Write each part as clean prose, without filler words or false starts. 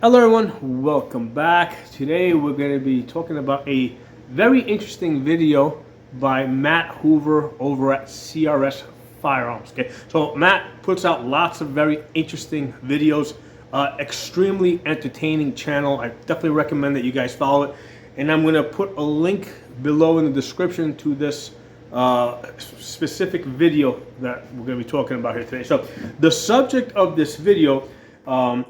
Hello everyone, welcome back. Today we're going to be talking about a very interesting video by Matt Hoover over at CRS Firearms. Okay, so Matt puts out lots of very interesting videos, extremely entertaining channel. I definitely recommend that you guys follow it. And I'm going to put a link below in the description to this specific video that we're going to be talking about here today. So the subject of this video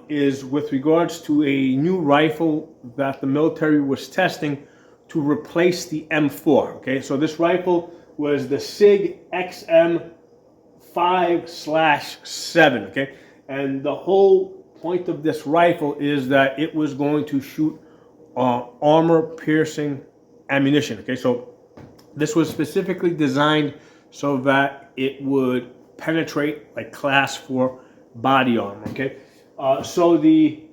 is with regards to a new rifle that the military was testing to replace the M4. Okay, so this rifle was the SIG XM-5/7. Okay, and the whole point of this rifle is that it was going to shoot armor-piercing ammunition. Okay, so this was specifically designed so that it would penetrate like Class 4 body armor. Okay. So the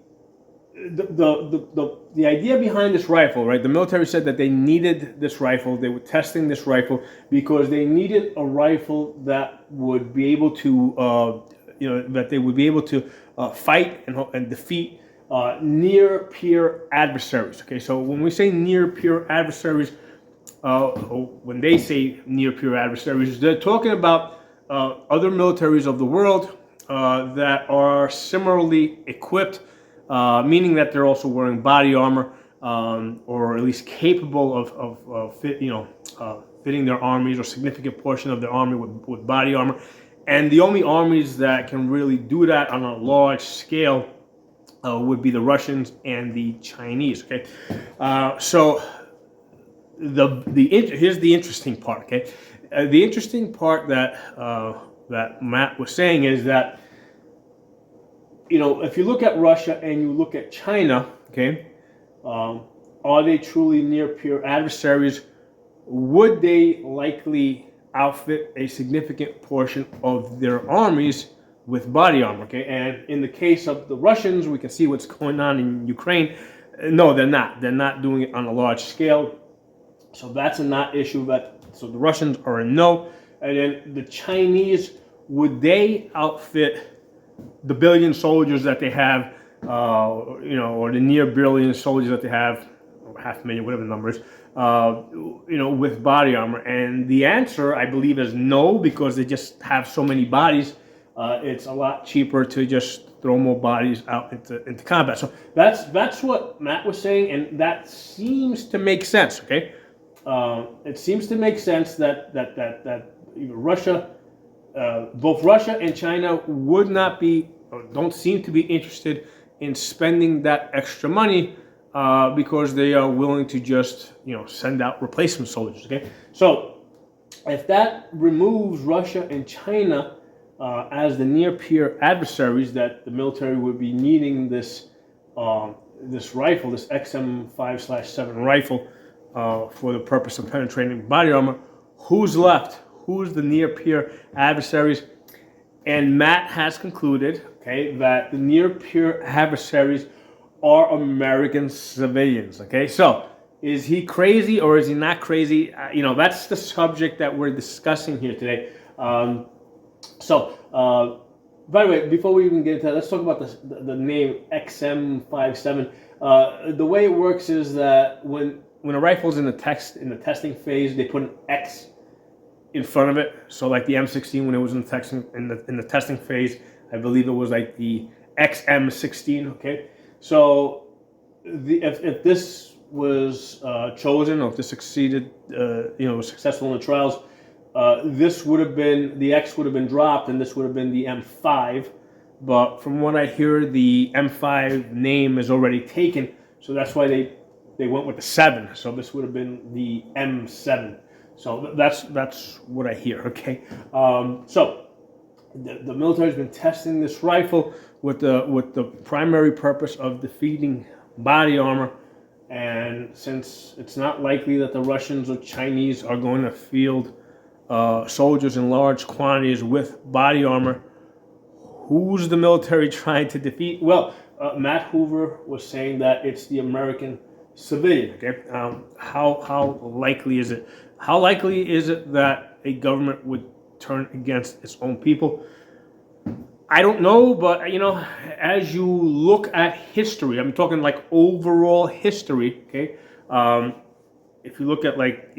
idea behind this rifle, right? The military said that they needed this rifle. They were testing this rifle because they needed a rifle that would be able to, that they would be able to fight and defeat near-peer adversaries. Okay, so when we say near-peer adversaries, when they say near-peer adversaries, they're talking about other militaries of the world that are similarly equipped, meaning that they're also wearing body armor, or at least capable of fitting their armies or significant portion of their army with body armor. And the only armies that can really do that on a large scale would be the Russians and the Chinese. Okay, so here's the interesting part. Okay, the interesting part that Matt was saying is that, if you look at Russia and you look at China, okay, are they truly near-peer adversaries? Would they likely outfit a significant portion of their armies with body armor? Okay, and in the case of the Russians, we can see what's going on in Ukraine. No, they're not. They're not doing it on a large scale. So that's a not issue. So the Russians are a no. And then the Chinese, would they outfit the billion soldiers that they have, or the near billion soldiers that they have, or 500,000, whatever the number is, with body armor? And the answer, I believe, is no, because they just have so many bodies. It's a lot cheaper to just throw more bodies out into combat. So that's what Matt was saying, and that seems to make sense. Okay, it seems to make sense that Russia. Both Russia and China would not be, or don't seem to be interested in spending that extra money because they are willing to just, send out replacement soldiers. Okay, so if that removes Russia and China as the near-peer adversaries that the military would be needing this rifle, this XM-5/7 rifle, for the purpose of penetrating body armor, who's left? Who's the near-peer adversaries? And Matt has concluded, okay, that the near-peer adversaries are American civilians. Okay, so is he crazy or is he not crazy? That's the subject that we're discussing here today. By the way, before we even get into that, let's talk about the name XM-57. The way it works is that when a rifle's in the testing phase, they put an X in front of it. So like the M16, when it was in the testing phase, I believe it was like the XM-16. Okay, so if this was chosen, or if this succeeded, was successful in the trials, this would have been, the X would have been dropped, and this would have been the M5. But from what I hear, the M5 name is already taken, so that's why they went with the 7. So this would have been the M7. So that's what I hear. Okay, so the military's been testing this rifle with the primary purpose of defeating body armor, and since it's not likely that the Russians or Chinese are going to field soldiers in large quantities with body armor, who's the military trying to defeat? Well, Matt Hoover was saying that it's the American civilian. Okay, how likely is it? How likely is it that a government would turn against its own people? I don't know, but as you look at history, I'm talking like overall history. Okay, if you look at like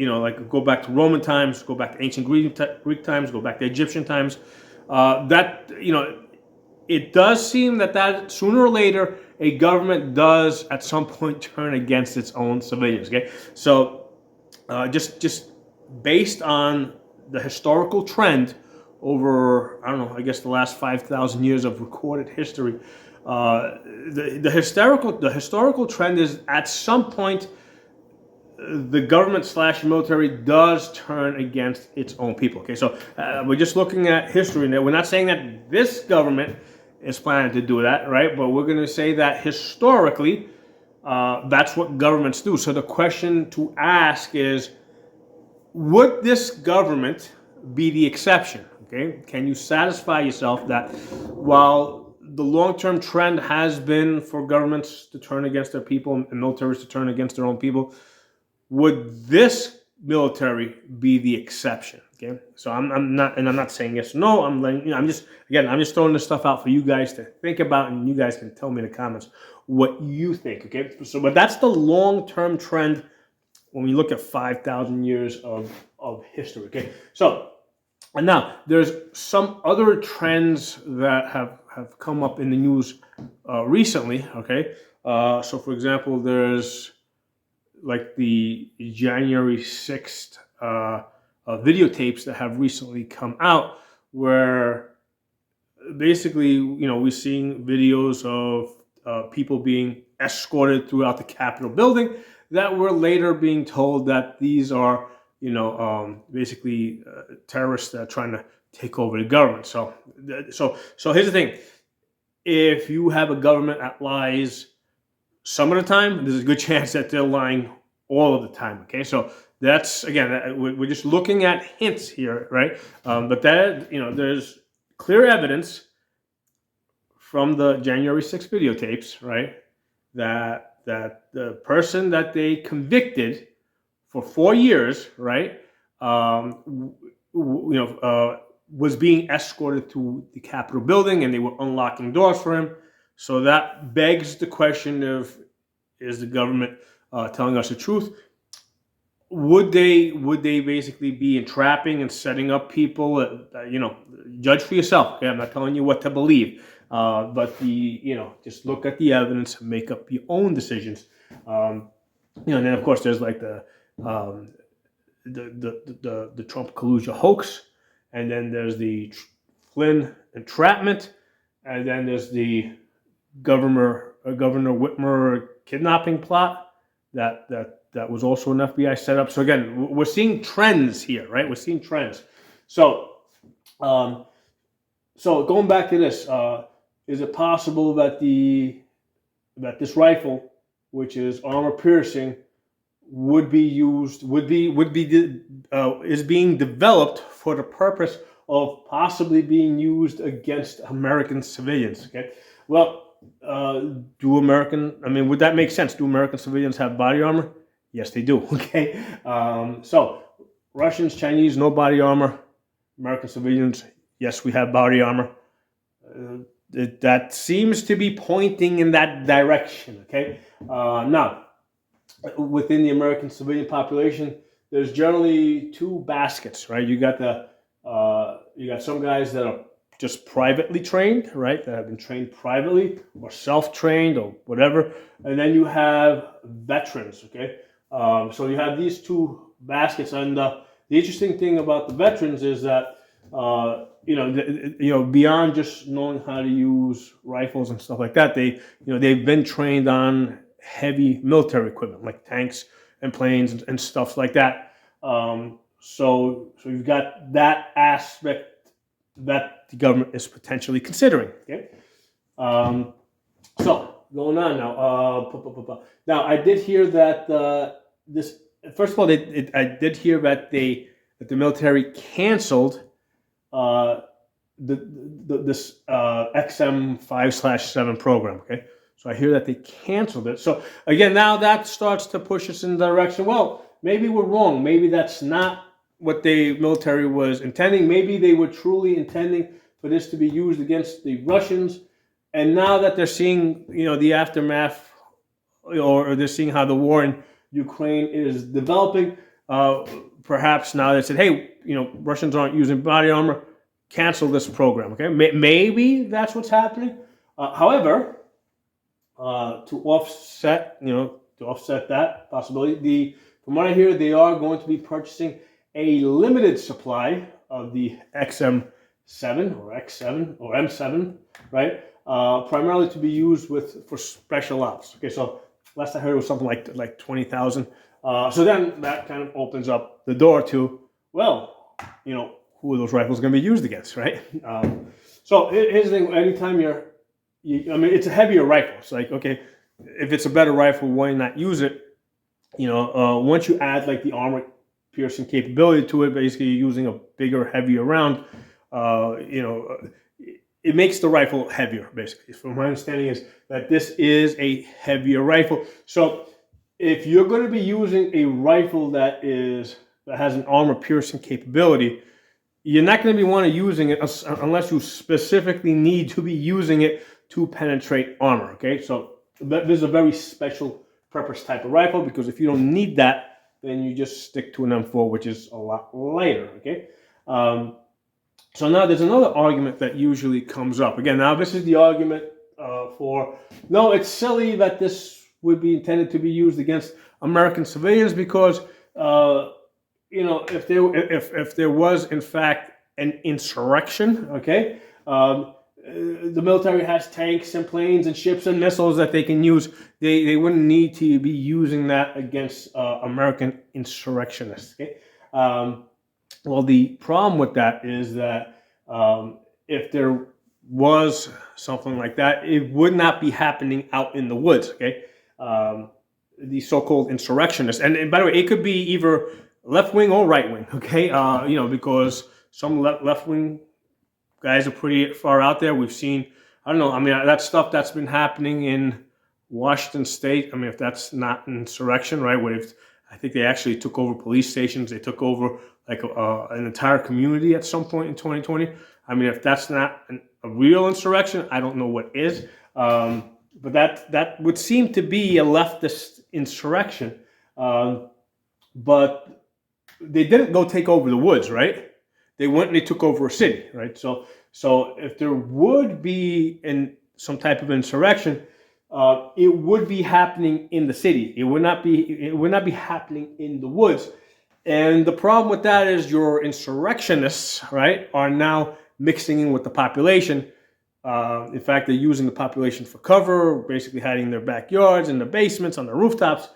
go back to Roman times, go back to ancient Greek times, go back to Egyptian times, that it does seem that sooner or later a government does at some point turn against its own civilians. Okay, so just based on the historical trend over, I don't know, I guess the last 5,000 years of recorded history, the historical trend is at some point the government / military does turn against its own people. Okay, so we're just looking at history now. We're not saying that this government is planning to do that, right? But we're going to say that historically, that's what governments do. So the question to ask is, would this government be the exception? Okay, can you satisfy yourself that while the long-term trend has been for governments to turn against their people and militaries to turn against their own people, would this military be the exception? Okay, so I'm not saying yes or no. I'm just throwing this stuff out for you guys to think about, and you guys can tell me in the comments what you think. Okay, so but that's the long-term trend when we look at 5,000 years of history. Okay, so and now there's some other trends that have come up in the news recently. Okay, so for example, there's like the January 6th videotapes that have recently come out, where basically, we're seeing videos of people being escorted throughout the Capitol building that were later being told that these are, basically terrorists that are trying to take over the government. So here's the thing: if you have a government that lies some of the time, there's a good chance that they're lying all of the time. Okay, so that's, again, we're just looking at hints here, right? But that, there's clear evidence from the January 6th videotapes, right, that the person that they convicted for 4 years, right, was being escorted to the Capitol building, and they were unlocking doors for him. So that begs the question of, is the government telling us the truth? Would they basically be entrapping and setting up people? Judge for yourself. Okay, I'm not telling you what to believe, but just look at the evidence and make up your own decisions. And then of course there's like the Trump collusion hoax, and then there's the Flynn entrapment, and then there's the Governor Whitmer kidnapping plot that was also an FBI setup. So again, we're seeing trends here, right? We're seeing trends. So going back to this, is it possible that this rifle, which is armor piercing, is being developed for the purpose of possibly being used against American civilians? Okay, well, would that make sense? Do American civilians have body armor? Yes, they do. Okay, so Russians, Chinese, no body armor. American civilians, yes, we have body armor. That seems to be pointing in that direction. Okay, now within the American civilian population, there's generally two baskets, right? You got some guys that are just privately trained, right? That have been trained privately or self-trained or whatever, and then you have veterans. Okay, so you have these two baskets, and the interesting thing about the veterans is that beyond just knowing how to use rifles and stuff like that, they've been trained on heavy military equipment like tanks and planes and stuff like that. So you've got that aspect that the government is potentially considering. Okay. So going on now. Now I did hear that this. First of all, I did hear that the military canceled this XM-5/7 program. Okay, so I hear that they canceled it. So again, now that starts to push us in the direction. Well, maybe we're wrong. Maybe that's not what the military was intending. Maybe they were truly intending for this to be used against the Russians. And now that they're seeing, the aftermath, or they're seeing how the war in Ukraine is developing, perhaps now they said, hey, Russians aren't using body armor, cancel this program. Okay, maybe that's what's happening. However, to offset that possibility, from what I hear, they are going to be purchasing a limited supply of the XM-7 or X7 or M7, right? Primarily to be used for special ops. Okay, so last I heard it was something like 20,000. So then that kind of opens up the door to, well, who are those rifles going to be used against, right? So here's the thing: anytime it's a heavier rifle. It's like, okay, if it's a better rifle, why not use it? Once you add like the armor piercing capability to it, basically you're using a bigger, heavier round. It makes the rifle heavier, basically. From my understanding is that this is a heavier rifle. So if you're going to be using a rifle that has an armor piercing capability, you're not going to be wanting using it unless you specifically need to be using it to penetrate armor. Okay, so this is a very special purpose type of rifle, because if you don't need that, then you just stick to an M4, which is a lot lighter. Okay. So now there's another argument that usually comes up. Again, now this is the argument no, it's silly that this would be intended to be used against American civilians, because if there was in fact an insurrection, okay, the military has tanks and planes and ships and missiles that they can use. They wouldn't need to be using that against American insurrectionists. Okay. Well, the problem with that is that if there was something like that, it would not be happening out in the woods. Okay. The so-called insurrectionists, and by the way, it could be either left wing or right wing. Okay. Because some left wing guys are pretty far out there. We've seen, I don't know, that stuff that's been happening in Washington State. If that's not insurrection, right? I think they actually took over police stations. They took over like an entire community at some point in 2020. If that's not a real insurrection, I don't know what is. But that would seem to be a leftist insurrection. But they didn't go take over the woods, right? They went and they took over a city, right? So if there would be some type of insurrection, it would be happening in the city. It would not be happening in the woods. And the problem with that is your insurrectionists, right, are now mixing in with the population. In fact, they're using the population for cover, basically hiding in their backyards, in their basements, on their rooftops.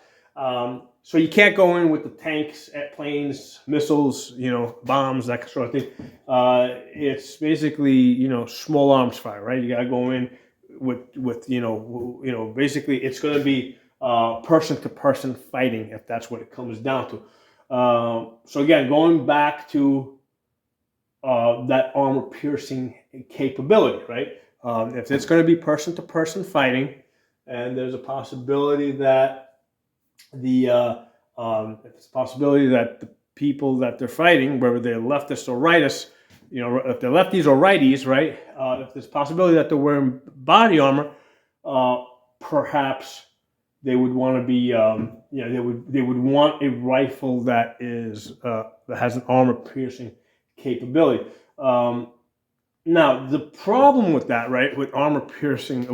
So you can't go in with the tanks, planes, missiles, bombs, that sort of thing. It's basically, small arms fire, right? You got to go in with basically it's going to be person-to-person fighting, if that's what it comes down to. So again, going back to that armor-piercing capability, right? If it's going to be person-to-person fighting, and there's a possibility that the people that they're fighting, whether they're leftists or rightists, if they're lefties or righties, right? If there's a possibility that they're wearing body armor, perhaps they would want to be, they would want a rifle that has an armor-piercing capability. Now, the problem with that, right, with armor piercing,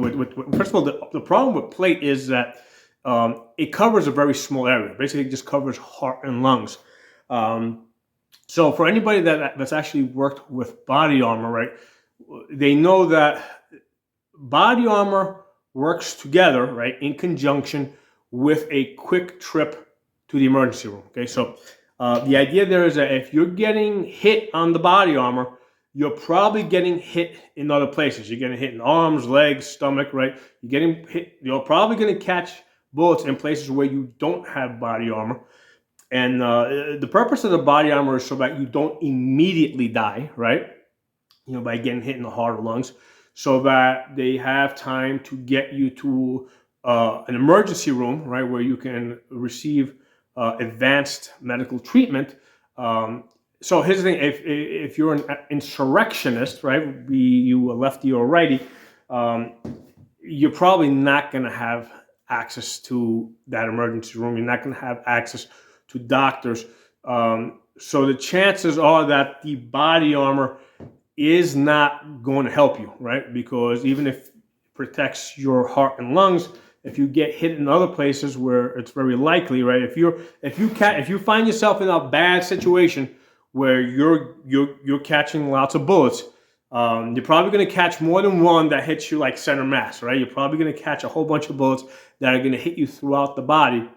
first of all, the problem with plate is that it covers a very small area. Basically, it just covers heart and lungs. So for anybody that's actually worked with body armor, right, they know that body armor works together, right, in conjunction with a quick trip to the emergency room. Okay, so the idea there is that if you're getting hit on the body armor, you're probably getting hit in other places. You're getting hit in arms, legs, stomach, right? You're getting hit. You're probably going to catch bullets in places where you don't have body armor. And the purpose of the body armor is so that you don't immediately die, right? By getting hit in the heart or lungs, so that they have time to get you to an emergency room, right, where you can receive advanced medical treatment. So here's the thing: if you're an insurrectionist, right, be you a lefty or a righty, um, you're probably not going to have access to that emergency room. You're not going to have access to doctors. So the chances are that the body armor is not going to help you, right? Because even if it protects your heart and lungs, if you get hit in other places where it's very likely, right? If you find yourself in a bad situation where you're catching lots of bullets, you're probably going to catch more than one that hits you like center mass, right? You're probably going to catch a whole bunch of bullets that are going to hit you throughout the body.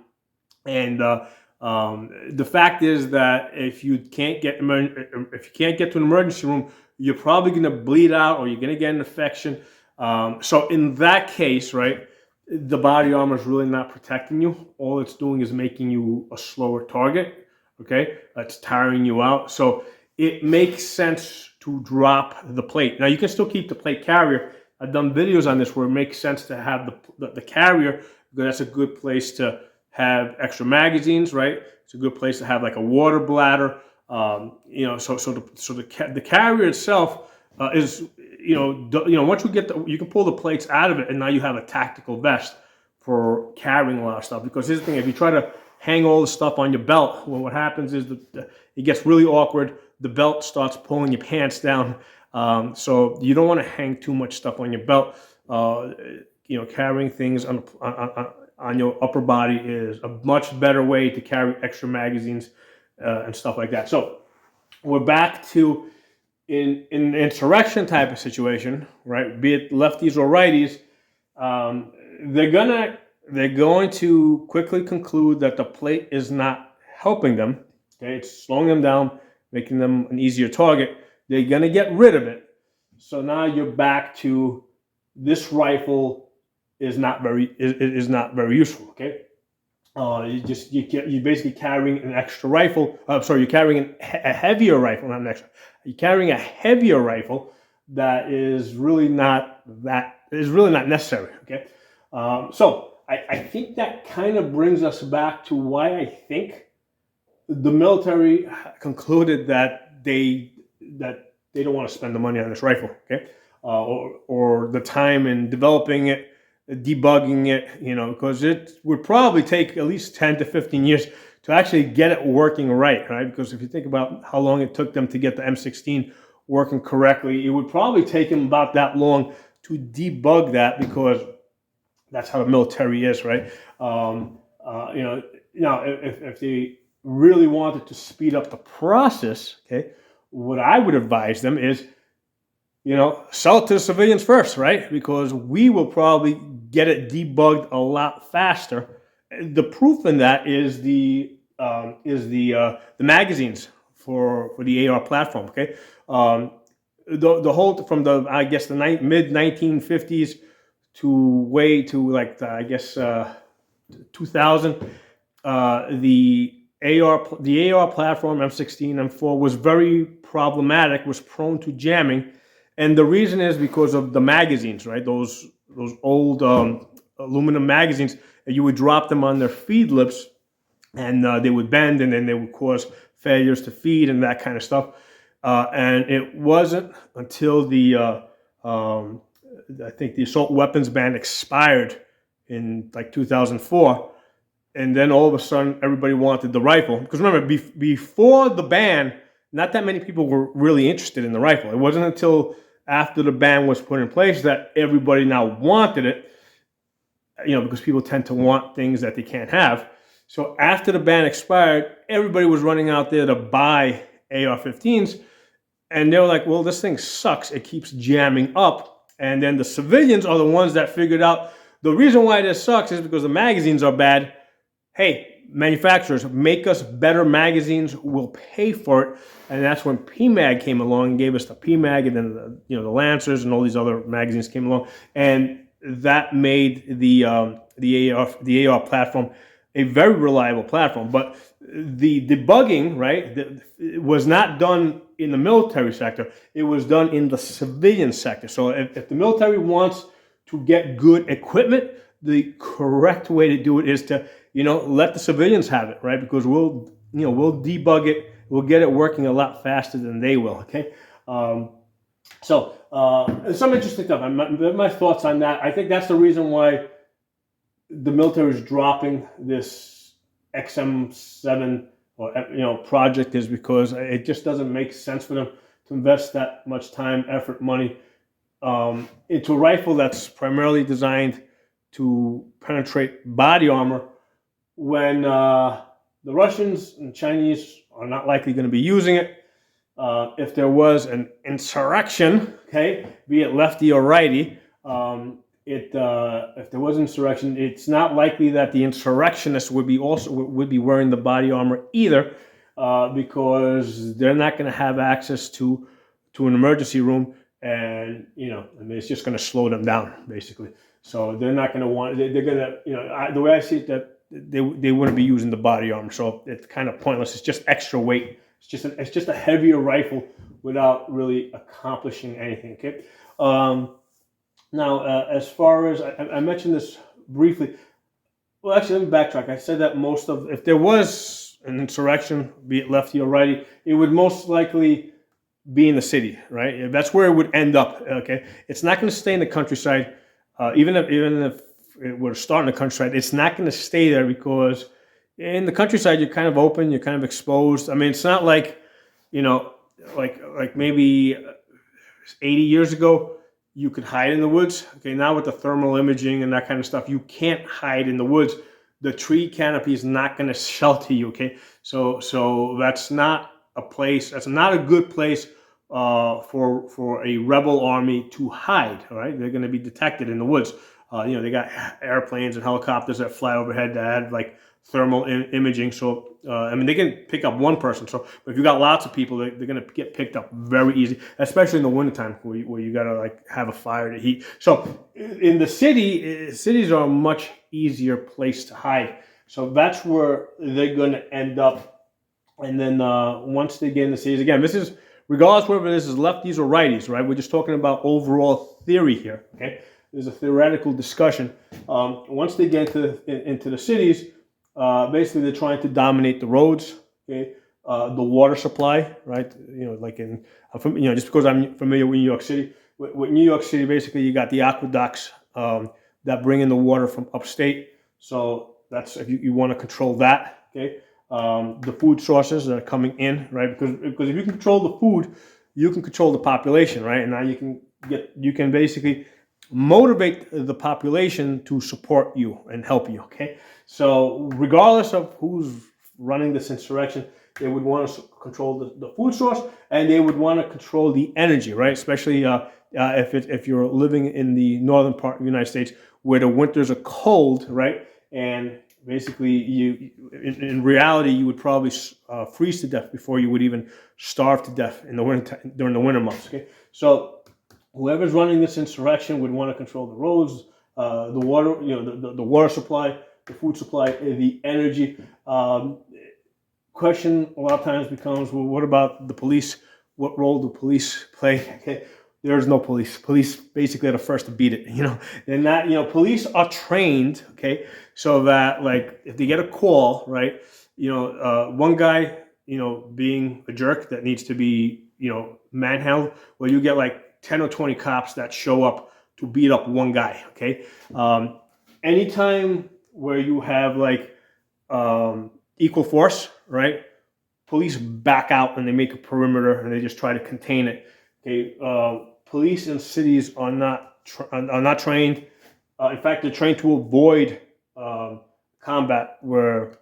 And the fact is that if you can't get to an emergency room, you're probably going to bleed out or you're going to get an infection. So in that case, right, the body armor is really not protecting you. All it's doing is making you a slower target. Okay, it's tiring you out. So it makes sense to drop the plate. Now you can still keep the plate carrier. I've done videos on this where it makes sense to have the carrier, because that's a good place to have extra magazines, right? It's a good place to have like a water bladder. The carrier itself is once you can pull the plates out of it, and now you have a tactical vest for carrying a lot of stuff. Because here's the thing: if you try to hang all the stuff on your belt, well, what happens is it gets really awkward. The belt starts pulling your pants down. So you don't want to hang too much stuff on your belt. Carrying things on your upper body is a much better way to carry extra magazines and stuff like that. So we're back to in an insurrection type of situation, right? Be it lefties or righties, they're going to quickly conclude that the plate is not helping them. Okay, it's slowing them down, making them an easier target. They're going to get rid of it. So now you're back to this rifle is not very useful. Okay, you're basically carrying an extra rifle. You're carrying a heavier rifle, not an extra. You're carrying a heavier rifle that is really not necessary. Okay, so I think that kind of brings us back to why I think the military concluded that they don't want to spend the money on this rifle. Okay, or the time in developing it, debugging it, because it would probably take at least 10 to 15 years to actually get it working right? Because if you think about how long it took them to get the M16 working correctly, it would probably take them about that long to debug that, because that's how the military is, right? If they really wanted to speed up the process, okay, what I would advise them is, sell it to the civilians first, right? Because we will probably get it debugged a lot faster. The proof in that is the magazines for the AR platform. Okay, the whole from the mid 1950s to 2000, the AR platform M16 M4 was very problematic, was prone to jamming. And the reason is because of the magazines, right? Those old aluminum magazines, you would drop them on their feed lips, and they would bend, and then they would cause failures to feed and that kind of stuff. And it wasn't until I think the assault weapons ban expired in like 2004, and then all of a sudden everybody wanted the rifle. Because remember, before the ban, not that many people were really interested in the rifle. It wasn't until after the ban was put in place that everybody now wanted it, because people tend to want things that they can't have. So after the ban expired, everybody was running out there to buy AR-15s, and they were like, well, this thing sucks. It keeps jamming up. And then the civilians are the ones that figured out the reason why this sucks is because the magazines are bad. Hey, manufacturers, make us better magazines. We'll pay for it. And that's when PMAG came along and gave us the PMAG, and then the Lancers and all these other magazines came along, and that made the AR platform a very reliable platform. But the debugging, right, was not done in the military sector. It was done in the civilian sector. So if the military wants to get good equipment, the correct way to do it is to let the civilians have it, right? Because we'll debug it, we'll get it working a lot faster than they will. Okay. So some interesting stuff. My thoughts on that. I think that's the reason why the military is dropping this XM-7 or project, is because it just doesn't make sense for them to invest that much time, effort, money into a rifle that's primarily designed to penetrate body armor, when the Russians and Chinese are not likely going to be using it. If there was an insurrection, okay, be it lefty or righty, if there was insurrection, it's not likely that the insurrectionists would be wearing the body armor either, because they're not going to have access to an emergency room, and it's just going to slow them down basically. So they're not going to want. They're going to, the way I see it, that they wouldn't be using the body armor, so it's kind of pointless. It's just extra weight. It's just a heavier rifle without really accomplishing anything. Okay. Now, as far as I mentioned this briefly, well, actually, let me backtrack. I said that if there was an insurrection, be it lefty or righty, it would most likely be in the city, right? That's where it would end up. Okay, it's not going to stay in the countryside. Even if it were to start in the countryside, it's not going to stay there, because in the countryside you're kind of open, you're kind of exposed. I mean, it's not like, like maybe 80 years ago you could hide in the woods. Okay, now with the thermal imaging and that kind of stuff, you can't hide in the woods. The tree canopy is not going to shelter you. Okay, so that's not a place. That's not a good place for a rebel army to hide. All right, they're going to be detected in the woods. They got airplanes and helicopters that fly overhead that had like thermal imaging. So, they can pick up one person. So, but if you got lots of people, they're going to get picked up very easy, especially in the wintertime where you got to like have a fire to heat. So in the cities are a much easier place to hide. So that's where they're going to end up. And then once they get in the cities, again, this is regardless whether this is lefties or righties, right? We're just talking about overall theory here, okay? There's a theoretical discussion. Once they get into the cities, basically they're trying to dominate the roads, okay? The water supply, right? Just because I'm familiar with New York City. With New York City, basically you got the aqueducts that bring in the water from upstate. So that's if you want to control that, okay? The food sources that are coming in, right? Because if you can control the food, you can control the population, right? And now you can basically motivate the population to support you and help you, okay? So regardless of who's running this insurrection, they would want to control the food source, and they would want to control the energy, right? Especially if you're living in the northern part of the United States, where the winters are cold, right? And basically, in reality, you would probably freeze to death before you would even starve to death in the winter, during the winter months. Okay, so whoever's running this insurrection would want to control the roads, the water, the water supply, the food supply, the energy. Question a lot of times becomes, well, what about the police? What role do police play? Okay, there's no police. Police basically are the first to beat it. They're not. Police are trained. Okay, so that like if they get a call, right? One guy, being a jerk that needs to be, manhandled. Well, you get like 10 or 20 cops that show up to beat up one guy. Okay, anytime where you have like equal force, right? Police back out and they make a perimeter and they just try to contain it. Okay, police in cities are not trained. In fact, they're trained to avoid combat where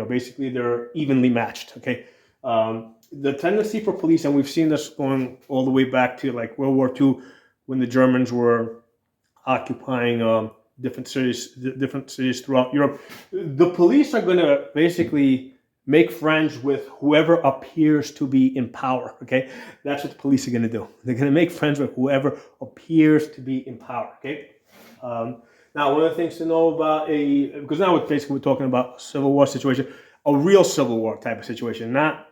basically they're evenly matched. Okay, the tendency for police, and we've seen this going all the way back to like World War II, when the Germans were occupying different cities throughout Europe. The police are going to basically make friends with whoever appears to be in power, okay? That's what the police are going to do. They're going to make friends with whoever appears to be in power, okay? Now, one of the things to know about because now we're talking about a civil war situation, a real civil war type of situation, I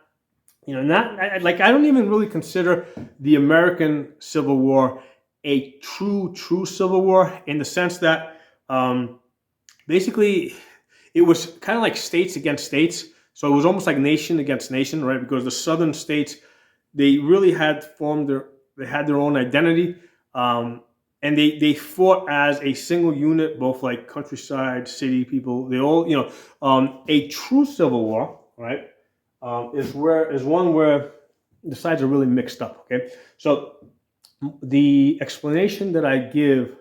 don't even really consider the American Civil War a true civil war, in the sense that basically it was kind of like states against states. So it was almost like nation against nation, right? Because the southern states, they really had they had their own identity. And they fought as a single unit, both like countryside, city people. They all, a true civil war, right, is one where the sides are really mixed up. Okay, so the explanation that I give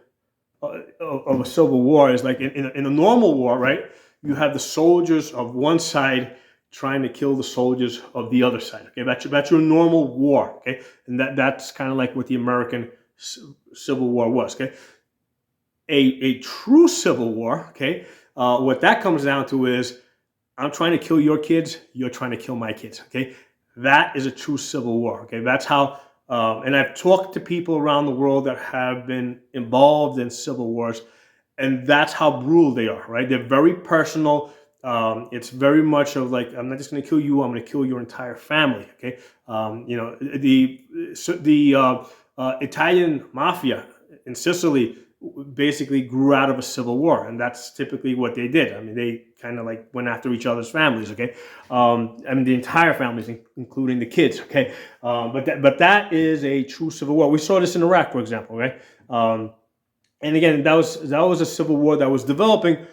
of a civil war is like in a normal war, right? You have the soldiers of one side trying to kill the soldiers of the other side. Okay, that's your normal war. Okay, and that's kind of like what the American Civil War was. Okay, a true civil war. Okay, what that comes down to is I'm trying to kill your kids, you're trying to kill my kids. Okay, that is a true civil war. Okay, that's how. And I've talked to people around the world that have been involved in civil wars, and that's how brutal they are. Right? They're very personal. It's very much of like, I'm not just going to kill you, I'm going to kill your entire family. Okay, the Italian mafia in Sicily basically grew out of a civil war, and that's typically what they did. I mean, they kind of like went after each other's families. Okay, I mean the entire families, including the kids. Okay, but that is a true civil war. We saw this in Iraq, for example. Right, and again, that was a civil war that was developing,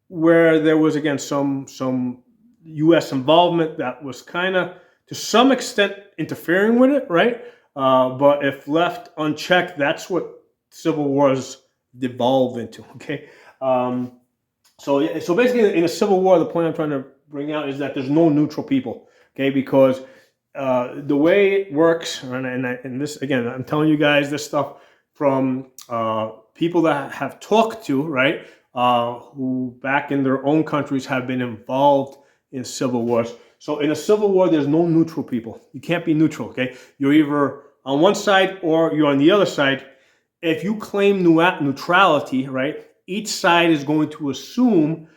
where there was again some U.S. involvement that was kind of to some extent interfering with it, right? But if left unchecked, that's what civil wars devolve into. Okay, so basically, in a civil war, the point I'm trying to bring out is that there's no neutral people. Okay, because the way it works, and this again, I'm telling you guys this stuff from people that have talked to, right, who back in their own countries have been involved in civil wars. So in a civil war, there's no neutral people. You can't be neutral. Okay, you're either on one side or you're on the other side. If you claim neutrality, right, each side is going to assume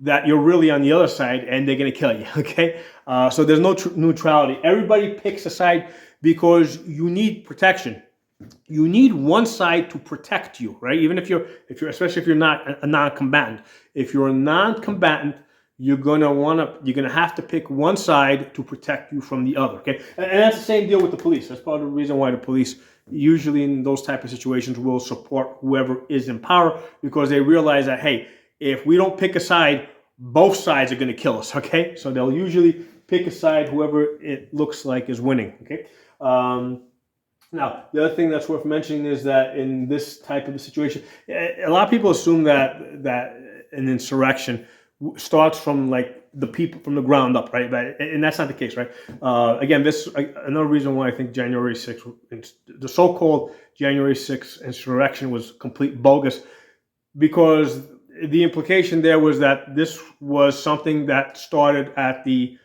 that you're really on the other side and they're going to kill you. Okay, so there's no neutrality. Everybody picks a side because you need protection. You need one side to protect you, right? Even if you're especially if you're not a non-combatant. If you're a non-combatant, you're gonna have to pick one side to protect you from the other. Okay, and that's the same deal with the police. That's part of the reason why the police usually in those type of situations will support whoever is in power, because they realize that, hey, if we don't pick a side, both sides are going to kill us. Okay, so they'll usually pick a side, whoever it looks like is winning. Okay. Now, the other thing that's worth mentioning is that in this type of a situation, a lot of people assume that an insurrection starts from like the people from the ground up, right? And that's not the case, right? Again, this another reason why I think January 6th, the so-called January 6th insurrection was complete bogus, because the implication there was that this was something that started at the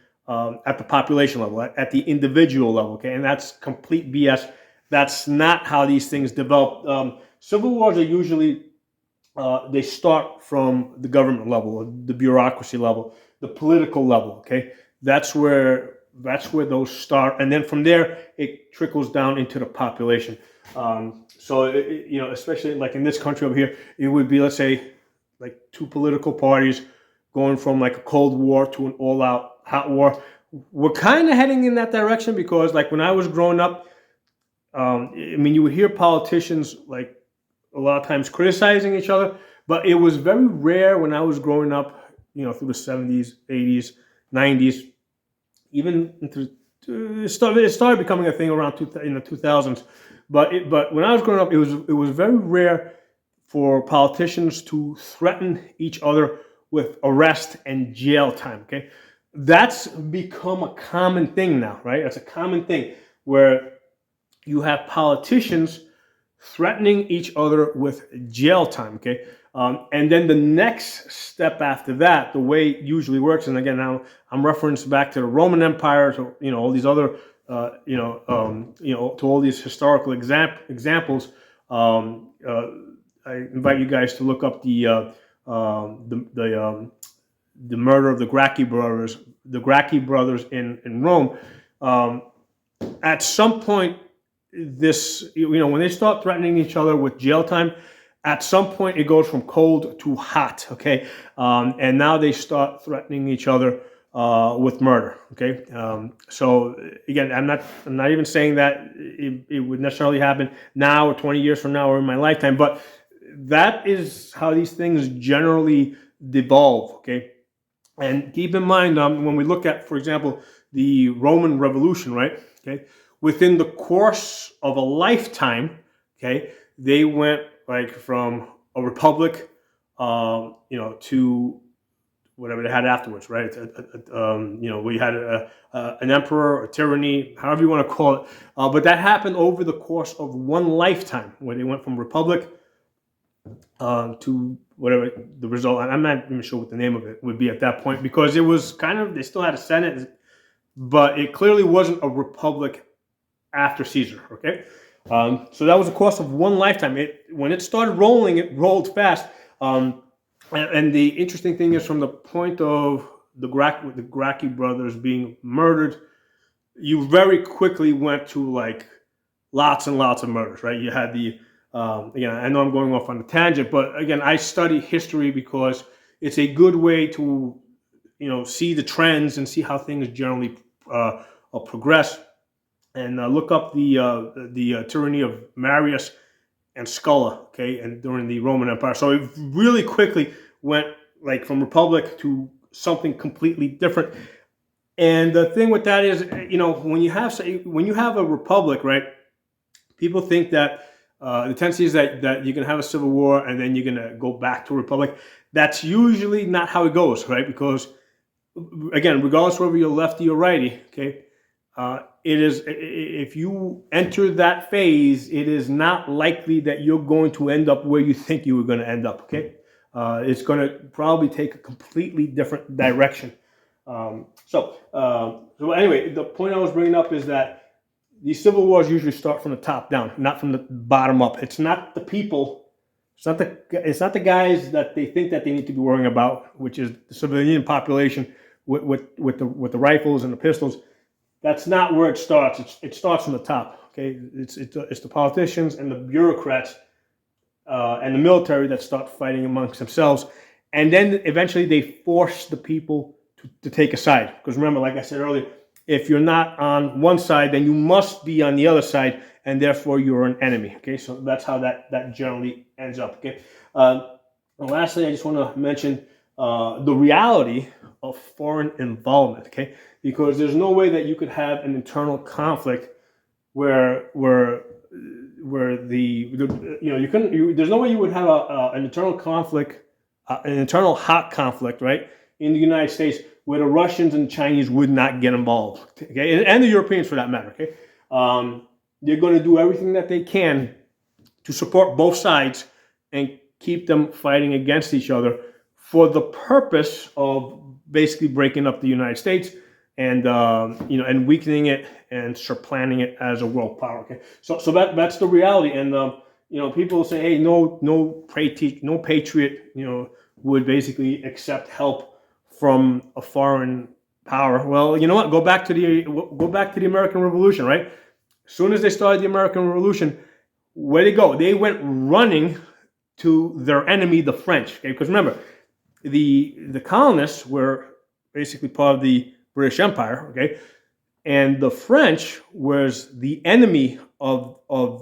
population level, at the individual level, okay? And that's complete BS. That's not how these things develop. Civil wars are usually, they start from the government level, the bureaucracy level, the political level, okay? That's where those start. And then from there, it trickles down into the population. Especially like in this country over here, it would be, let's say, like two political parties going from like a Cold War to an all-out hot war. We're kind of heading in that direction, because like when I was growing up, you would hear politicians like a lot of times criticizing each other, but it was very rare when I was growing up, through the 70s, 80s, 90s, even into it started becoming a thing around in the 2000s. But when I was growing up, it was very rare for politicians to threaten each other with arrest and jail time. Okay, that's become a common thing now, right? That's a common thing where you have politicians threatening each other with jail time. Okay, and then the next step after that, the way it usually works, and again now I'm referenced back to the Roman Empire, to all these other to all these historical examples. I invite you guys to look up the murder of the Gracchi brothers in Rome. At some point, when they start threatening each other with jail time, at some point it goes from cold to hot. Okay, and now they start threatening each other with murder. Okay, so again, I'm not even saying that it would necessarily happen now or 20 years from now or in my lifetime, but that is how these things generally devolve. Okay, and keep in mind when we look at, for example, the Roman Revolution, right? Okay, within the course of a lifetime, okay, they went like from a republic, to whatever they had afterwards, right? We had an emperor, a tyranny, however you want to call it. But that happened over the course of one lifetime, where they went from republic to whatever the result. I'm not even sure what the name of it would be at that point, because it was kind of, they still had a senate, but it clearly wasn't a republic after Caesar. Okay, so that was the course of one lifetime. When it started rolling, it rolled fast. And the interesting thing is, from the point of the Gracchi brothers being murdered, you very quickly went to like lots and lots of murders, right? You had the again, I know I'm going off on a tangent, but again, I study history because it's a good way to see the trends and see how things generally progress. And look up the tyranny of Marius and Sculla, okay, and during the Roman Empire. So it really quickly went like from republic to something completely different. And the thing with that is, when you have a republic, right? People think that the tendency is that you're going to have a civil war and then you're going to go back to a republic. That's usually not how it goes, right? Because again, regardless whether you're lefty or righty, okay, if you enter that phase, it is not likely that you're going to end up where you think you were going to end up. Okay, it's going to probably take a completely different direction. So anyway, the point I was bringing up is that these civil wars usually start from the top down, not from the bottom up. It's not the people. It's not the guys that they think that they need to be worrying about, which is the civilian population with the rifles and the pistols. That's not where it starts. It starts from the top. Okay, it's the politicians and the bureaucrats and the military that start fighting amongst themselves, and then eventually they force the people to take a side. Because remember, like I said earlier, if you're not on one side, then you must be on the other side, and therefore you're an enemy. Okay, so that's how that generally ends up. Okay, and lastly, I just want to mention the reality of foreign involvement. Okay, because there's no way that you could have an internal conflict where there's no way you would have an internal conflict, an internal hot conflict, right, in the United States, where the Russians and Chinese would not get involved, okay, and the Europeans for that matter. Okay, they're going to do everything that they can to support both sides and keep them fighting against each other for the purpose of basically breaking up the United States and and weakening it and supplanting it as a world power. Okay, so that's the reality. And people say, hey, no patriot, would basically accept help from a foreign power. Well, you know what? Go back to the American Revolution, right? As soon as they started the American Revolution, where they go? They went running to their enemy, the French. Okay, because remember, the colonists were basically part of the British Empire, okay, and the French was the enemy of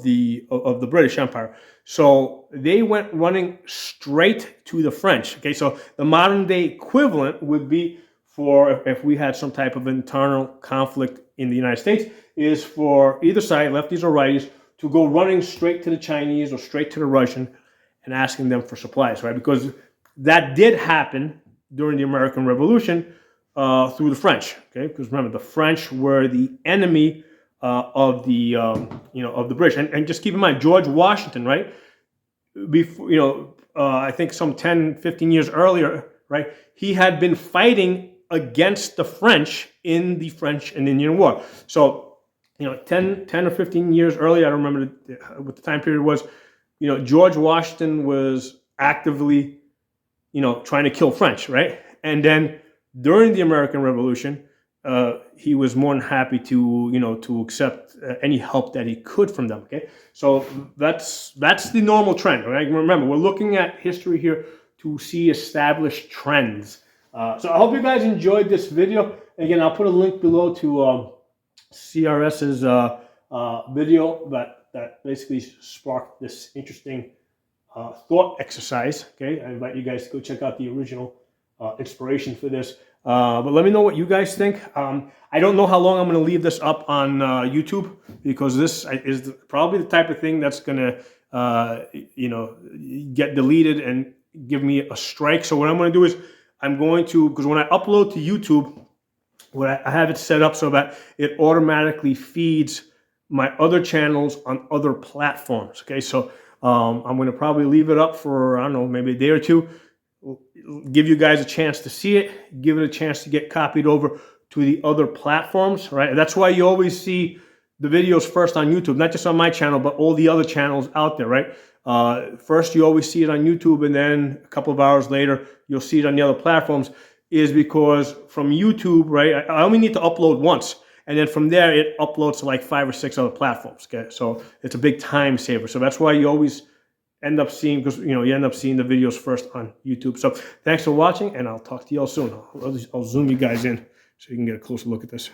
the British Empire. So they went running straight to the French. Okay, so the modern day equivalent would be for if we had some type of internal conflict in the United States, is for either side, lefties or righties, to go running straight to the Chinese or straight to the Russian and asking them for supplies, right? Because that did happen during the American Revolution through the French, okay? Because remember, the French were the enemy of the of the British, and just keep in mind, George Washington, right? Before I think some 10, 15 years earlier, right? He had been fighting against the French in the French and Indian War. So 10 or 15 years earlier, I don't remember what the time period was. George Washington was actively trying to kill French, right? And then during the American Revolution, he was more than happy to accept any help that he could from them. Okay, so that's the normal trend. Right? Remember, we're looking at history here to see established trends. So I hope you guys enjoyed this video. Again, I'll put a link below to CRS's video that basically sparked this interesting thought exercise. Okay, I invite you guys to go check out the original inspiration for this. But let me know what you guys think. I don't know how long I'm going to leave this up on YouTube, because this is probably the type of thing that's going to, get deleted and give me a strike. So what I'm going to do is because when I upload to YouTube, I have it set up so that it automatically feeds my other channels on other platforms. Okay, so I'm going to probably leave it up for, I don't know, maybe a day or two. Give you guys a chance to see it, give it a chance to get copied over to the other platforms, right? That's why you always see the videos first on YouTube, not just on my channel, but all the other channels out there, right? First, you always see it on YouTube, and then a couple of hours later, you'll see it on the other platforms, is because from YouTube, right, I only need to upload once, and then from there, it uploads to like 5 or 6 other platforms, okay? So it's a big time saver. So that's why you always end up seeing, because you end up seeing the videos first on YouTube. So thanks for watching, and I'll talk to you all soon. I'll zoom you guys in so you can get a closer look at this.